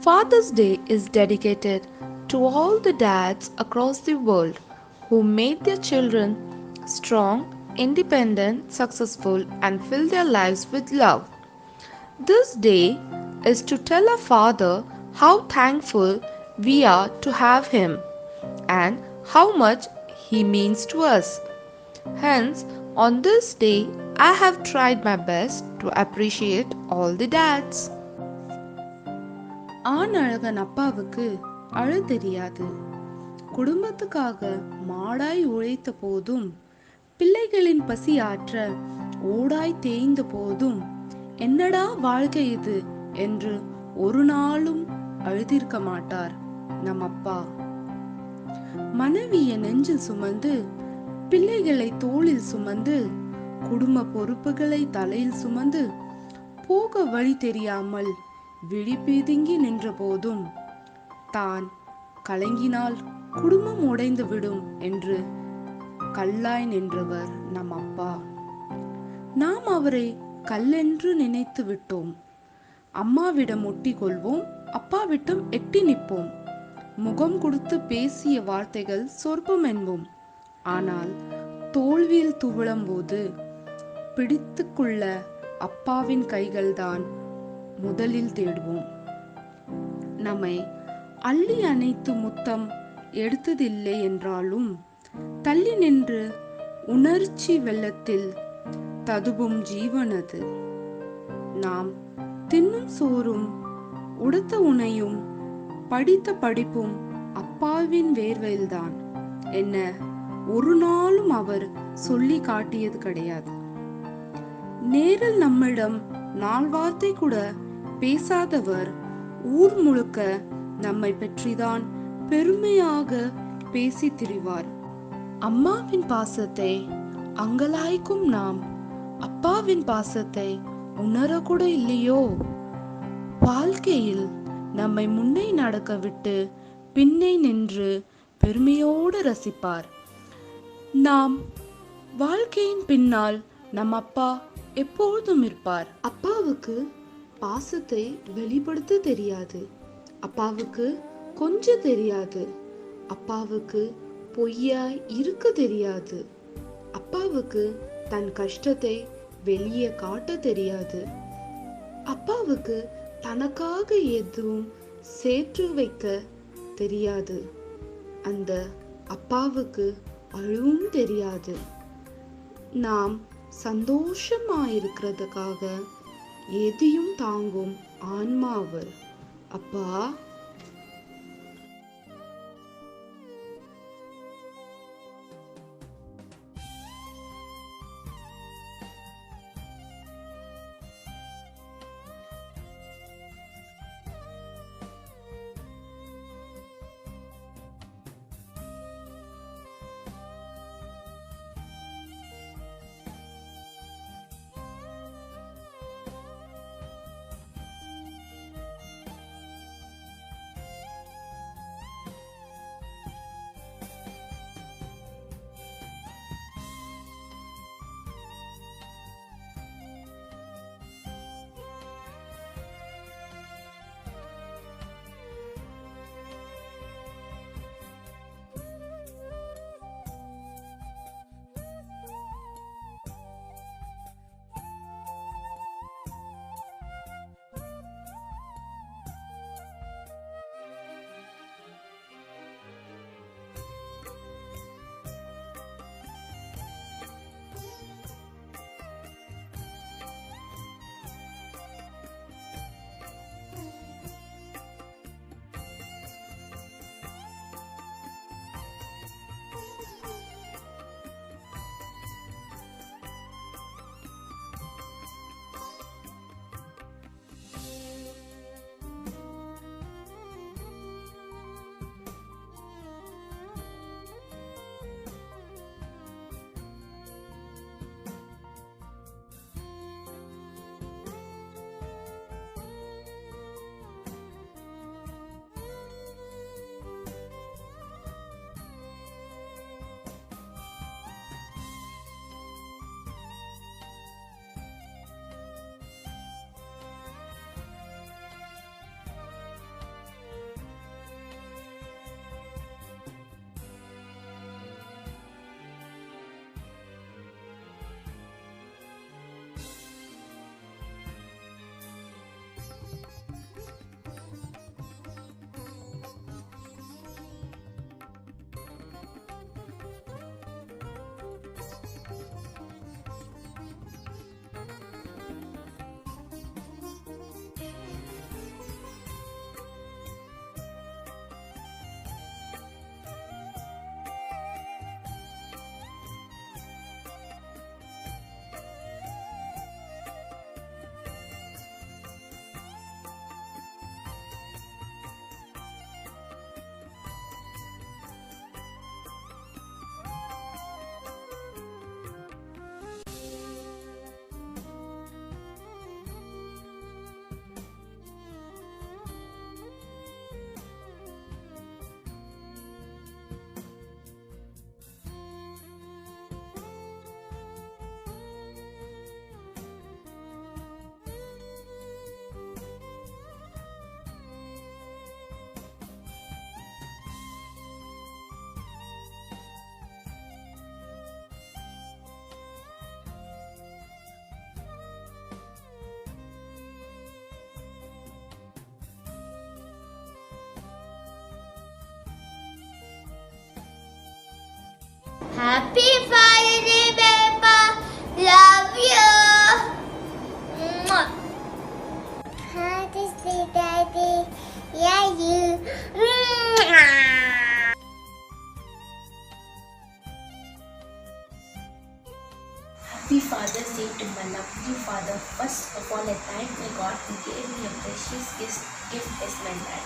Father's Day is dedicated to all the dads across the world who made their children strong, independent, successful, and fill their lives with love. This day is to tell our Father how thankful we are to have Him and how much He means to us. Hence, on this day, I have tried my best to appreciate all the dads. ஆண் அழகன் அப்பாவுக்கு அழ தெரியாது. குடும்பத்துக்காக மாடாய் உழைத்த போதும், பிள்ளைகளின் பசி ஆற்ற ஓடாய் தேய்ந்த போதும், என்னடா வாழ்க்கை இது என்று ஒரு நாளும் அழுதிருக்க மாட்டார் நம் அப்பா. மனைவிய நெஞ்சில் சுமந்து, பிள்ளைகளை தோளில் சுமந்து, குடும்ப பொறுப்புகளை தலையில் சுமந்து, போக வழி தெரியாமல் விழி பீதுங்கி நின்ற போதும், தான் கலங்கினால் குடும்பம் உடைந்து விடும் என்று கல்லாய் நின்றவர் நம் அப்பா. நாம் அவரை கல்லென்று நினைத்து விட்டோம். அம்மாவிடம் ஒட்டி கொள்வோம், அப்பாவிடம் எட்டி நிற்போம். முகம் கொடுத்து பேசிய வார்த்தைகள் சொற்பம் என்போம். ஆனால் தோல்வியில் துவளும் போது பிடித்துக்குள்ள அப்பாவின் கைகள்தான் முதலில் தேடுவோம். நம்மை அள்ளி அணைத்து முத்தம் எடுத்ததில்லை என்றாலும், தள்ளி நின்று உணர்ச்சி வெள்ளத்தில் ததும்பும் ஜீவனது. நாம் தின்னும் சோறும் உடுத்த உணையும் படித்த படிப்பும் அப்பாவின் வேர்வையில்தான் என்ன ஒரு நாளும் அவர் சொல்லி காட்டியது கிடையாது. நேரில் நம்மிடம் நால் வார்த்தை கூட பேசாதவர் ஊர் முழுக்க நம்மை பற்றிதான் பெருமையாக பேசி திரிவார். அம்மாவின் பாசத்தை அங்கலாய்க்கும் நாம் அப்பாவின் பாசத்தை உணரக்கூட இல்லையோ? வாழ்க்கையில் நம்மை முன்னே நடக்க விட்டு பின்னே நின்று பெருமையோடு ரசிப்பார். நாம் வாழ்க்கையின் பின்னால் நம் அப்பா எப்பொழுதும் இருப்பார். அப்பாவுக்கு பாசத்தை வெளிப்படுத்த தெரியாது. அப்பாவுக்கு கொஞ்சம் தெரியாது. அப்பாவுக்கு பொய்யாய் இருக்க தெரியாது. அப்பாவுக்கு தன் கஷ்டத்தை வெளியே காட்ட தெரியாது. அப்பாவுக்கு தனக்காக எதுவும் சேர்த்து வைக்க தெரியாது. அந்த அப்பாவுக்கு அழுவும் தெரியாது. நாம் சந்தோஷமாயிருக்கிறதுக்காக எதையும் தாங்கும் ஆன்மா அவர். அப்பா, Happy Father's Day, Papa. Love you. Happy Day, Daddy. Yeah, you. Happy Father's Day to my lovely father. First of all, I thank my God who gave me a precious gift as my dad.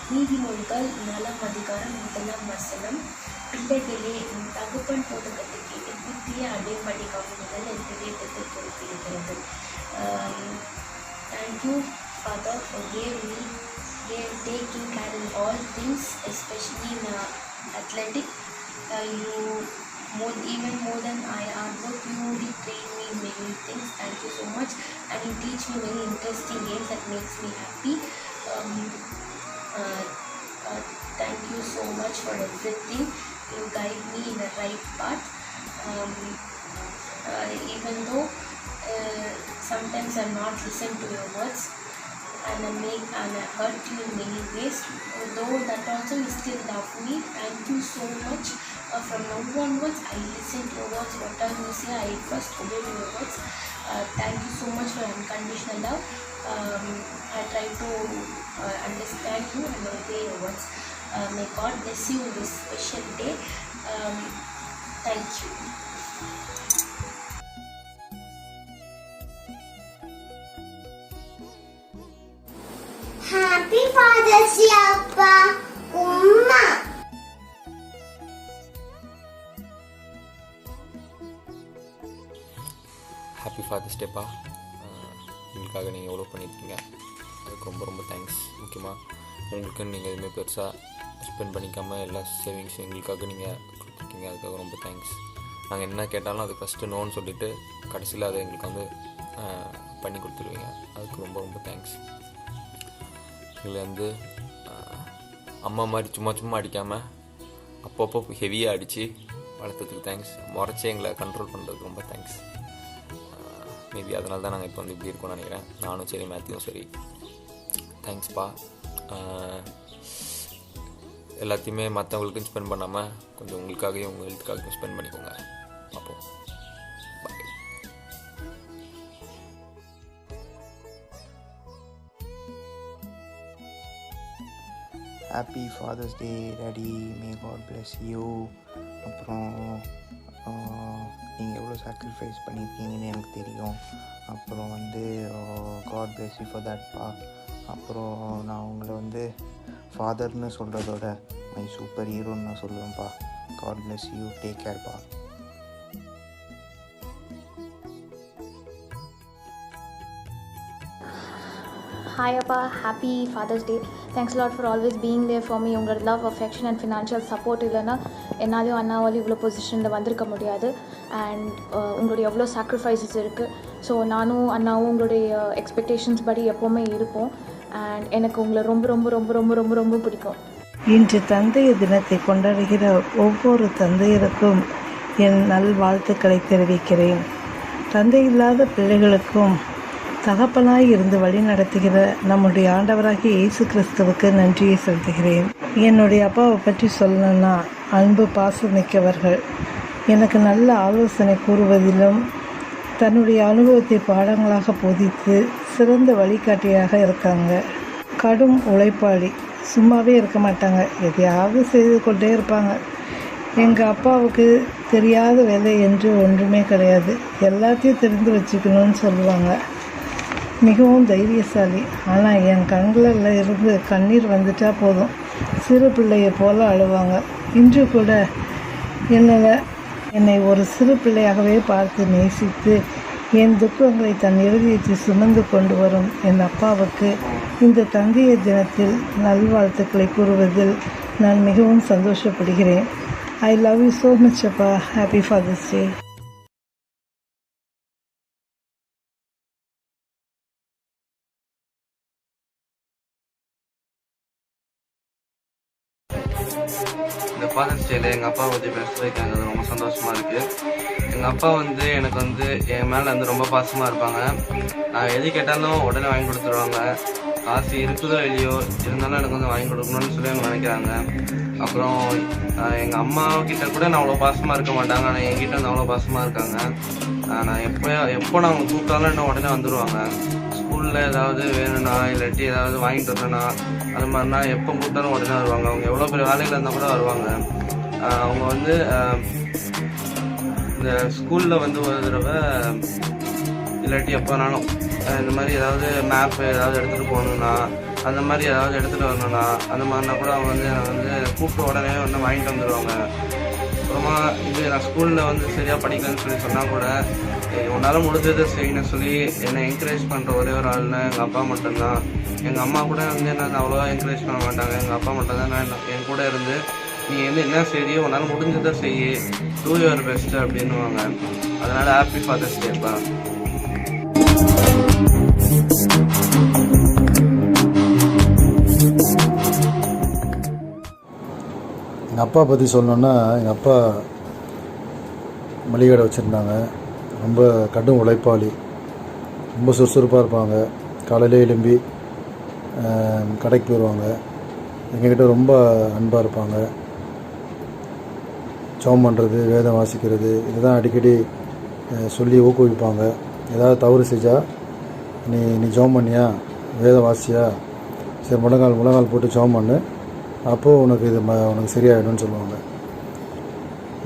நீதிமொழிகள் 4 அதிகாரம் 1 வசனம். பிள்ளைகளே, உன் தகப்பன் போதகத்துக்கு என் புத்திய அடைபடி கவனிகள் என் விவேகத்தில் குறிப்பிடுகிறது. Thank you, Father, for taking care in all things, especially in athletic. You even more than I hard work, you train me in many things. Thank you so much, and you teach me very interesting games that makes me happy. Thank you so much for everything. You guide me in the right path. Even though sometimes I'm not listen to your words and I hurt you in many ways, though that also you still love me. Thank you so much. From now onwards, I listen to your words. Whatever you say, I first obey your words. Thank you so much for unconditional love. I try to understand you and obey your words. May God bless you in this special day. Thank you. Happy Father's Day, Appa. Umma. Happy father's டேப்பா. எங்களுக்காக நீங்கள் எவ்வளோ பண்ணியிருக்கீங்க, அதுக்கு ரொம்ப ரொம்ப thanks. முக்கியமாக உங்களுக்குன்னு நீங்கள் எதுவுமே பெருசாக ஸ்பெண்ட் பண்ணிக்காமல் எல்லா சேவிங்ஸும் எங்களுக்காக நீங்கள் கொடுத்துருக்கீங்க, அதுக்காக ரொம்ப தேங்க்ஸ். நாங்கள் என்ன கேட்டாலும் அது ஃபஸ்ட்டு நோன்னு சொல்லிவிட்டு கடைசியில் அதை எங்களுக்கு வந்து பண்ணி கொடுத்துருவீங்க, அதுக்கு ரொம்ப ரொம்ப தேங்க்ஸ். எங்களை வந்து அம்மா மாதிரி சும்மா சும்மா அடிக்காமல் அப்பப்போ ஹெவியாக அடித்து வளர்த்ததுக்கு தேங்க்ஸ். முறைச்சி எங்களை கண்ட்ரோல் பண்ணுறதுக்கு ரொம்ப தேங்க்ஸ். மேபி அதனால தான் நாங்கள் இப்போ வந்து இப்படி இருக்கோம்னு நினைக்கிறேன். நானும் சரி, மேத்யூவும் சரி. தேங்க்ஸ்ப்பா. எல்லாத்தையுமே மற்றவங்களுக்கும் ஸ்பெண்ட் பண்ணாமல் கொஞ்சம் உங்களுக்காகவும் உங்கள் ஹெல்த்துக்காகவும் ஸ்பெண்ட் பண்ணிக்கோங்க. பார்ப்போம். Bye. Happy father's day daddy. May god bless you. அப்புறம் நீங்கள் எவ்வளோ சாக்ரிஃபைஸ் பண்ணியிருக்கீங்கன்னு எனக்கு தெரியும். அப்புறம் வந்து காட் பிளஸ் யூ ஃபார் தட்ப்பா. அப்புறம் நான் உங்களை வந்து ஃபாதர்னு சொல்கிறதோட மை சூப்பர் ஹீரோன்னு நான் சொல்லுவேன்ப்பா. God bless you. டேக் கேர்ப்பா. Hi Appa, happy Father's Day. Thanks a lot for always being there for me. உங்களோட love, affection and financial support இல்லைன்னா என்னாலையும் அண்ணாவாலையும் இவ்வளோ பொசிஷனில் வந்திருக்க முடியாது. அண்ட் உங்களுடைய எவ்வளோ சாக்ரிஃபைசஸ் இருக்குது. ஸோ நானும் அண்ணாவும் உங்களுடைய எக்ஸ்பெக்டேஷன்ஸ் படி எப்போவுமே இருப்போம். அண்ட் எனக்கு உங்களை ரொம்ப ரொம்ப ரொம்ப ரொம்ப ரொம்ப ரொம்ப பிடிக்கும். இன்று தந்தையர் தினத்தை கொண்டாடுகிற ஒவ்வொரு தந்தையருக்கும் என் நல்வாழ்த்துக்களை தெரிவிக்கிறேன். தந்தை இல்லாத பிள்ளைகளுக்கும் தகப்பனாய் இருந்து வழி நடத்துகிற நம்முடைய ஆண்டவராகிய இயேசு கிறிஸ்துவுக்கு நன்றியை செலுத்துகிறேன். என்னுடைய அப்பாவை பற்றி சொல்லணும்னா அன்பு பாசம் மிக்கவர்கள். எனக்கு நல்ல ஆலோசனை கூறுவதிலும் தன்னுடைய அனுபவத்தை பாடங்களாக போதித்து சிறந்த வழிகாட்டியாக இருக்காங்க. கடும் உழைப்பாளி, சும்மாவே இருக்க மாட்டாங்க, எதையாவது செய்து கொண்டே இருப்பாங்க. எங்கள் அப்பாவுக்கு தெரியாத வேலை என்று ஒன்றுமே கிடையாது, எல்லாத்தையும் தெரிந்து வச்சுக்கணும்னு சொல்லுவாங்க. மிகவும் தைரியசாலி. ஆனால் என் கண்களில் இருந்து கண்ணீர் வந்துட்டா போதும் சிறு பிள்ளையை போல் அழுவாங்க. இன்று கூட என்னை ஒரு சிறு பிள்ளையாகவே பார்த்து நேசித்து என் துக்கங்களை தன் இருதயத்தில் சுமந்து கொண்டு வரும் என் அப்பாவுக்கு இந்த தந்தையர் தினத்தில் நல்வாழ்த்துக்களை கூறுவதில் நான் மிகவும் சந்தோஷப்படுகிறேன். I love you so much அப்பா. Happy father's day. இந்த ஃபாதர்ஸ் டேல எங்கள் அப்பா பற்றி பேசுறதுக்கு எனக்கு ரொம்ப சந்தோஷமாக இருக்குது. எங்கள் அப்பா வந்து எனக்கு வந்து என் மேலே வந்து ரொம்ப பாசமாக இருப்பாங்க. நான் எது கேட்டாலும் உடனே வாங்கி கொடுத்துருவாங்க. காசு இருக்குதோ இல்லையோ இருந்தாலும் எனக்கு வந்து வாங்கி கொடுக்கணும்னு சொல்லி அவங்க நினைக்கிறாங்க. அப்புறம் எங்கள் அம்மா கிட்ட கூட நான் அவ்வளோ பாசமாக இருக்க மாட்டாங்க, ஆனால் என்கிட்ட வந்து அவ்வளோ பாசமாக இருக்காங்க. நான் எப்போ நான் அவங்க கூப்பிட்டாலும் இன்னும் உடனே வந்துடுவாங்க. ஸ்கூலில் ஏதாவது வேணும்னா இல்லாட்டி ஏதாவது வாங்கிட்டு வரேன்னா அது மாதிரினா எப்போ கூப்பிட்டாலும் உடனே வருவாங்க. அவங்க எவ்வளோ பெரிய வேலையில் இருந்தால் கூட வருவாங்க. அவங்க வந்து இந்த ஸ்கூலில் வந்து ஒரு தடவை இல்லாட்டி எப்போனாலும் இந்த மாதிரி ஏதாவது மேப்பு ஏதாவது எடுத்துகிட்டு போகணுன்னா அந்த மாதிரி ஏதாவது எடுத்துகிட்டு வரணும்னா அந்த மாதிரினா கூட அவங்க வந்து என்னை வந்து கூப்பிட்டு உடனே வந்து வாங்கிட்டு வந்துடுவாங்க. அப்புறமா இது நான் ஸ்கூலில் வந்து சரியாக படிக்கலன்னு சொல்லி சொன்னால் கூட உன்னால் முடிஞ்சதை செய்யணும்னு சொல்லி என்னை என்கரேஜ் பண்ணுற ஒரே ஒரு ஆள்னா எங்கள் அப்பா மட்டும்தான். எங்கள் அம்மா கூட வந்து என்ன அவ்வளோவா என்கரேஜ் பண்ண மாட்டாங்க. எங்கள் அப்பா மட்டும்தான் நான் என் கூட இருந்து நீ வந்து என்ன செய்யோ உன்னால் முடிஞ்சதை செய்ய, டூ யுவர் பெஸ்ட்டு அப்படின்னுவாங்க. அதனால் ஹாப்பி ஃபாதர்ஸ் டேப்பா. எங்கள் அப்பா பற்றி சொல்லணுன்னா, எங்கள் அப்பா மளிகை கடை வச்சுருந்தாங்க. ரொம்ப கடும் உழைப்பாளி, ரொம்ப சுறுசுறுப்பாக இருப்பாங்க. காலையிலே எழும்பி கடைக்கு போயிடுவாங்க. எங்ககிட்ட ரொம்ப அன்பாக இருப்பாங்க. ஜெபம் பண்ணுறது, வேதம் வாசிக்கிறது இதுதான் அடிக்கடி சொல்லி ஊக்குவிப்பாங்க. ஏதாவது தவறு செஞ்சால் நீ ஜெபம் பண்ணியா, வேதம் வாசியா, சரி முழங்கால் போட்டு ஜெபம் பண்ணு, அப்போது உனக்கு உனக்கு சரியாயிடும்னு சொல்லுவாங்க.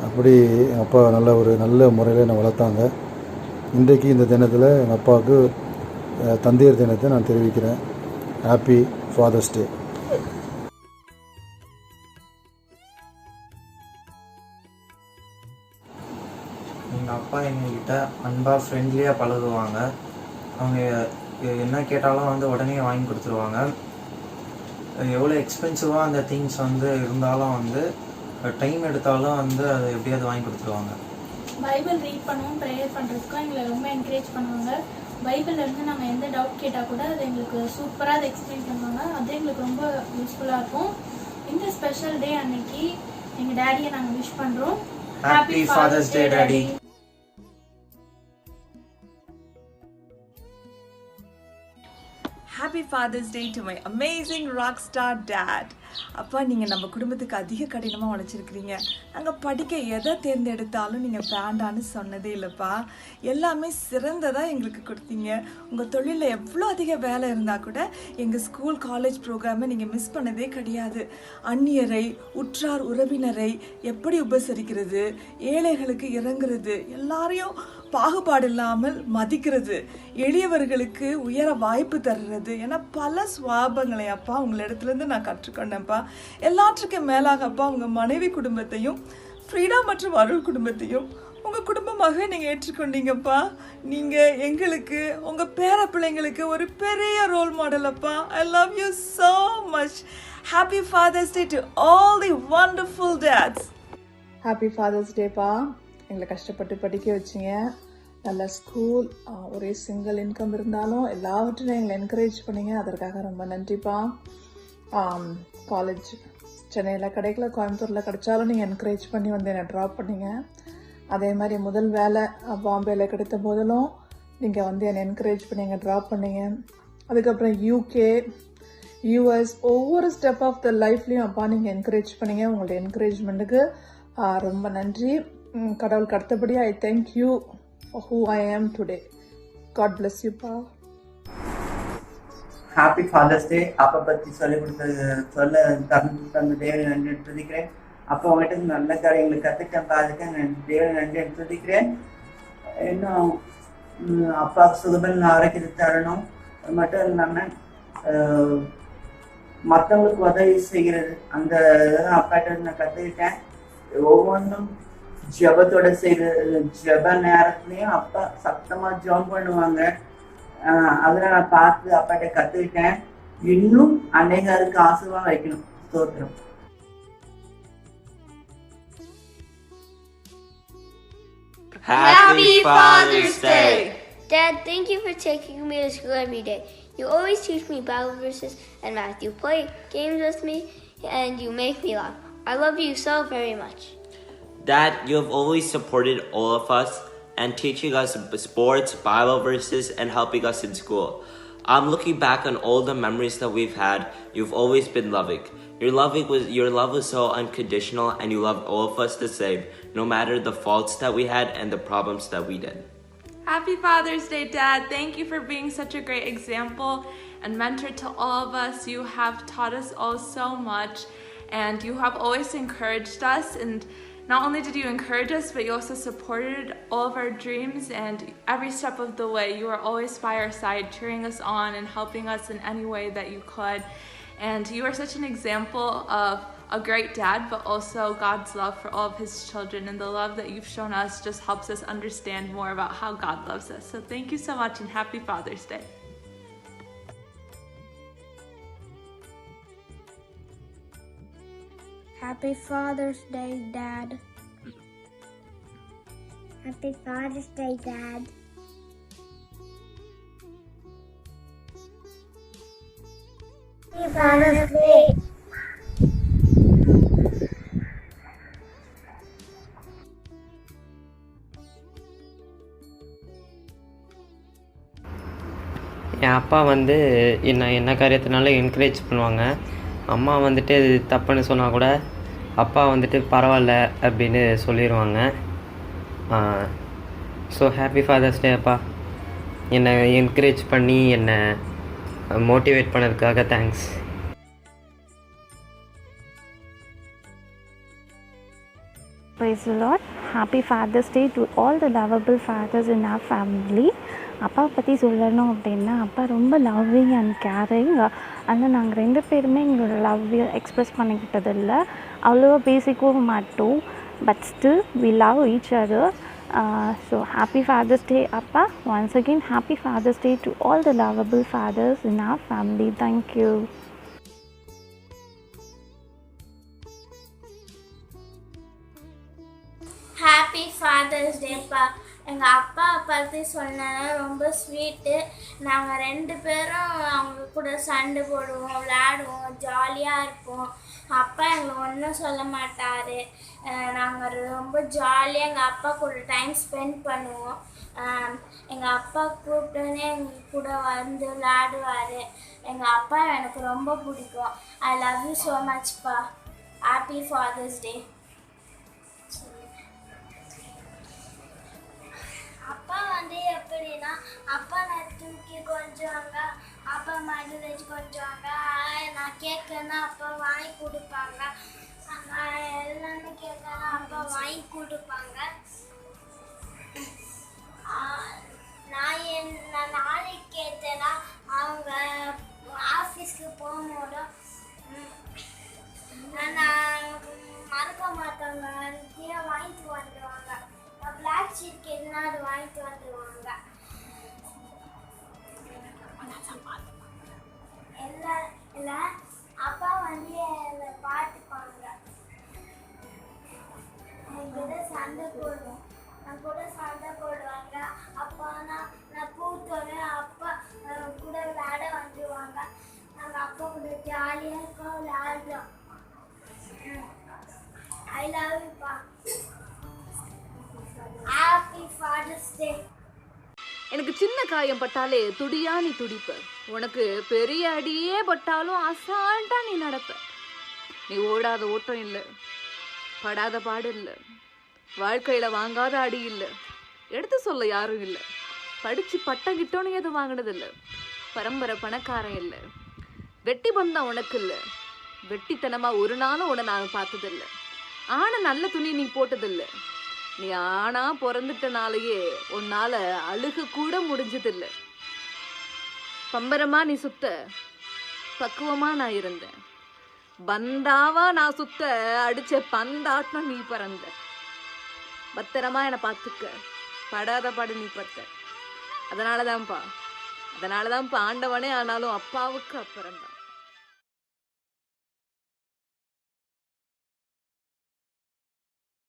அப்படி எங்கள் அப்பா நல்ல முறையில் என்னை வளர்த்தாங்க. இன்றைக்கு இந்த தினத்தில் எங்கள் அப்பாவுக்கு தந்தையர் தினத்தை நான் தெரிவிக்கிறேன். ஹாப்பி ஃபாதர்ஸ் டே. எங்கள் அப்பா எங்ககிட்ட அன்பாக ஃப்ரெண்ட்லியாக பழகுவாங்க. அவங்க என்ன கேட்டாலும் வந்து உடனே வாங்கி கொடுத்துருவாங்க. எவ்வளோ எக்ஸ்பென்சிவாக அந்த திங்ஸ் வந்து இருந்தாலும் வந்து டைம் எடுத்தாலும் வந்து அதை எப்படியாவது வாங்கி கொடுத்துருவாங்க. பைபிள் ரீட் பண்ணுவோம், ப்ரேயர் பண்ணுறதுக்கும் எங்களை ரொம்ப என்கரேஜ் பண்ணுவாங்க. பைபிள்லேருந்து நாங்கள் எந்த டவுட் கேட்டால் கூட அது எங்களுக்கு சூப்பராக அதை எக்ஸ்பிளைன் பண்ணுவாங்க. அது எங்களுக்கு ரொம்ப யூஸ்ஃபுல்லாக இருக்கும். இந்த ஸ்பெஷல் டே அன்னைக்கு எங்கள் டேடியை நாங்கள் விஷ் பண்ணுறோம். Happy father's day daddy. Happy Father's Day to my amazing rockstar dad. அப்பா, நீங்கள் நம்ம குடும்பத்துக்கு அதிக கடினமாக உழைச்சிருக்கிறீங்க. நாங்கள் படிக்க எதை தேர்ந்தெடுத்தாலும் நீங்கள் வேண்டான்னு சொன்னதே இல்லைப்பா. எல்லாமே சிறந்ததாக எங்களுக்கு கொடுத்தீங்க. உங்கள் தொழிலில் எவ்வளோ அதிக வேலை இருந்தால் கூட எங்கள் ஸ்கூல் காலேஜ் ப்ரோக்ராமை நீங்கள் மிஸ் பண்ணதே கிடையாது. அந்நியரை, உற்றார் உறவினரை எப்படி உபசரிக்கிறது, ஏழைகளுக்கு இறங்குறது, எல்லாரையும் பாகுபாடு இல்லாமல் மதிக்கிறது, எளியவர்களுக்கு உயர வாய்ப்பு தர்றது என பல சுவாபங்களை அப்பா உங்களிடத்துலேருந்து நான் கற்றுக்கொண்டேன்ப்பா. எல்லாற்றுக்கும் மேலாக அப்பா உங்கள் மனைவி குடும்பத்தையும் ஃப்ரீடா மற்றும் அருள் குடும்பத்தையும் உங்கள் குடும்பமாக நீங்கள் ஏற்றுக்கொண்டீங்கப்பா. நீங்கள் எங்களுக்கு, உங்கள் பேர பிள்ளைங்களுக்கு ஒரு பெரிய ரோல் மாடல் அப்பா. ஐ love you so much. Happy Father's Day to all the wonderful dads. Happy Father's Day பா. எங்களை கஷ்டப்பட்டு படிக்க வச்சிங்க. நல்ல ஸ்கூல், ஒரே சிங்கிள் இன்கம் இருந்தாலும் எல்லாவற்றையும் எங்களை என்கரேஜ் பண்ணிங்க. அதற்காக ரொம்ப நன்றிப்பா. காலேஜ் சென்னையில் கிடைக்கல, கோயம்புத்தூரில் கிடைச்சாலும் நீங்கள் என்கரேஜ் பண்ணி வந்து என்னை ட்ராப் பண்ணிங்க. அதே மாதிரி முதல் வேலை பாம்பேயில் கிடைத்த போதிலும் நீங்கள் வந்து என்னை என்கரேஜ் பண்ணி எங்கள் ட்ராப் பண்ணிங்க. அதுக்கப்புறம் யூகே, யூஎஸ், ஒவ்வொரு ஸ்டெப் ஆஃப் த லைஃப்லையும் அப்பா நீங்கள் என்கரேஜ் பண்ணிங்க. உங்களோட என்கரேஜ்மெண்ட்டுக்கு ரொம்ப நன்றி. கடவுளுக்கு அடுத்தபடியாக I thank you for who I am today. God bless you, Pa. Happy Father's Day. அப்பா பற்றி சொல்ல தந்து தேவனை நன்றி துதிக்கிறேன். அப்பா உங்கள்கிட்ட நல்ல காரியங்களை கற்றுட்டேன், அதுக்கு நான் தேவனை நன்றி துதிக்கிறேன். இன்னும் அப்பாவுக்கு சுகபல் ஆரோக்கியத்தை தரணும். அது மட்டும் இல்லாமல் மற்றவங்களுக்கு உதவி செய்கிறது அந்த இதெல்லாம் அப்பாட்ட நான் கற்றுக்கிட்டேன். ஒவ்வொன்றும் ஜபத்தோட ஜப நேரத்துலையும் அப்பா சத்தமா ஜபம் பண்ணுவாங்க. அதெல்லாம் நான் பார்த்து அப்பாட்ட கத்துக்கிட்டேன். இன்னும் அநேகருக்கு ஆசீர்வாதம் வைக்கணும். ஸ்தோத்திரம். Happy Father's Day! Dad, thank you for taking me to school every day. You always teach me Bible verses and math. You play games with me and you make me laugh. I love you so very much. Dad, you have always supported all of us and teaching us sports, Bible verses, and helping us in school. I'm looking back on all the memories that we've had. You've always been loving. Your love was so unconditional, and you loved all of us the same, no matter the faults that we had and the problems that we did. Happy Father's Day, Dad. Thank you for being such a great example and mentor to all of us. You have taught us all so much, and you have always encouraged us. And not only did you encourage us, but you also supported all of our dreams, and every step of the way you were always by our side, cheering us on and helping us in any way that you could. And you are such an example of a great dad, but also God's love for all of his children, and the love that you've shown us just helps us understand more about how God loves us. So thank you so much, and happy Father's Day. Happy Father's Day, Dad. Happy Father's Day, Dad. Happy Father's Day. என் அப்பா வந்து என்ன காரியத்தினாலும் encourage பண்ணுவாங்க. அம்மா வந்துட்டு இது தப்புன்னு சொன்னால் கூட அப்பா வந்துட்டு பரவாயில்ல அப்படின்னு சொல்லிடுவாங்க. ஸோ ஹாப்பி ஃபாதர்ஸ் டே அப்பா. என்னை என்கரேஜ் பண்ணி என்னை மோட்டிவேட் பண்ணதுக்காக thanks. Praise the Lord. Happy Father's Day to all the lovable fathers in our family. அப்பாவை பற்றி சொல்லணும் அப்படின்னா அப்பா ரொம்ப லவ்விங் அண்ட் கேரிங். ஆனால் நாங்கள் 2 பேருமே எங்களோட லவ் எக்ஸ்ப்ரெஸ் பண்ணிக்கிட்டதில்லை, அவ்வளோவா பேசிக்கவும் மாட்டோம். But still we love each other. So happy father's day அப்பா. Once again happy father's day to all the lovable fathers in our family. Thank you. Happy father's டேப்பா. எங்கள் அப்பா பற்றி சொன்னது ரொம்ப ஸ்வீட்டு. நாங்கள் 2 பேரும் அவங்க கூட சண்டை போடுவோம், விளையாடுவோம், ஜாலியாக இருப்போம். அப்பா எங்களை ஒன்றும் சொல்ல மாட்டார். நாங்கள் ரொம்ப ஜாலியாக எங்கள் அப்பா கூட டைம் ஸ்பெண்ட் பண்ணுவோம். எங்கள் அப்பா கூப்பிட்டோன்னே எங்கள் கூட வந்து விளையாடுவார். எங்கள் அப்பா எனக்கு ரொம்ப பிடிக்கும். ஐ லவ் யூ ஸோ மச்ப்பா. Happy father's day. அப்பா வந்து எப்படின்னா, அப்பா நான் தூக்கி கொஞ்சுவாங்க, அப்பா மடியில் வச்சு கொஞ்சுவாங்க. நான் கேட்கன்னா அப்பா வாங்கி கொடுப்பாங்க. நான் எல்லாமே கேட்கனா அப்பா வாங்கி கொடுப்பாங்க. நான் நாளைக்கு கேட்டேன்னா அவங்க ஆஃபீஸ்க்கு போகும்போது நான் மறக்க மாட்டாங்க, வாங்கிட்டு வந்துடுவாங்க. பிளாக் ஷீட் கேட்குனா அது வாங்கிட்டு வந்துடுவாங்க. எல்லாம் அப்பா வந்து என்னை பார்த்துப்பாங்க. என் கூட சண்டை போடுவோம், நான் கூட சண்டை போடுவாங்க. அப்பா நான் கூப்பிட்டோன்னே அப்பா கூட விளையாட வந்துடுவாங்க. நாங்கள் அப்பா கூட ஜாலியாக இருக்கோம், விளையாடுறோம். ஐ லவ் யூப்பா. Happy father's day. எனக்கு சின்ன காயம் பட்டாலே துடியா நீ துடிப்ப, உனக்கு பெரிய அடியே பட்டாலும் அசால்ட்டா நீ நடப்ப. நீ ஓடாத ஓட்டம் இல்லை, படாத பாடு இல்லை, வாழ்க்கையில வாங்காத அடி இல்லை, எடுத்து சொல்ல யாரும் இல்லை, படிச்சு பட்டம் கிட்டோன்னு எதுவும் வாங்கினதில்லை, பரம்பரை பணக்காரன் இல்லை, வெட்டி பந்தம் உனக்கு இல்லை, வெட்டித்தனமா ஒரு நாளும் உன்னை நான் பார்த்ததில்லை, ஆனா நல்ல துணி நீ போட்டதில்லை, நீ ஆனா பிறந்துட்டனாலேயே உன்னால அழுக கூட முடிஞ்சதில்லை, பம்பரமா நீ சுத்த, பக்குவமா நான் இருந்தேன், பந்தாவா நான் சுத்த, அடிச்ச பந்தாட்டம் நீ பறந்த, பத்திரமா என்னை பார்த்துக்க, படாத பாடு நீ பட்ட. அதனாலதான்ப்பா ஆண்டவனே ஆனாலும் அப்பாவுக்கு அப்புறம்தான்.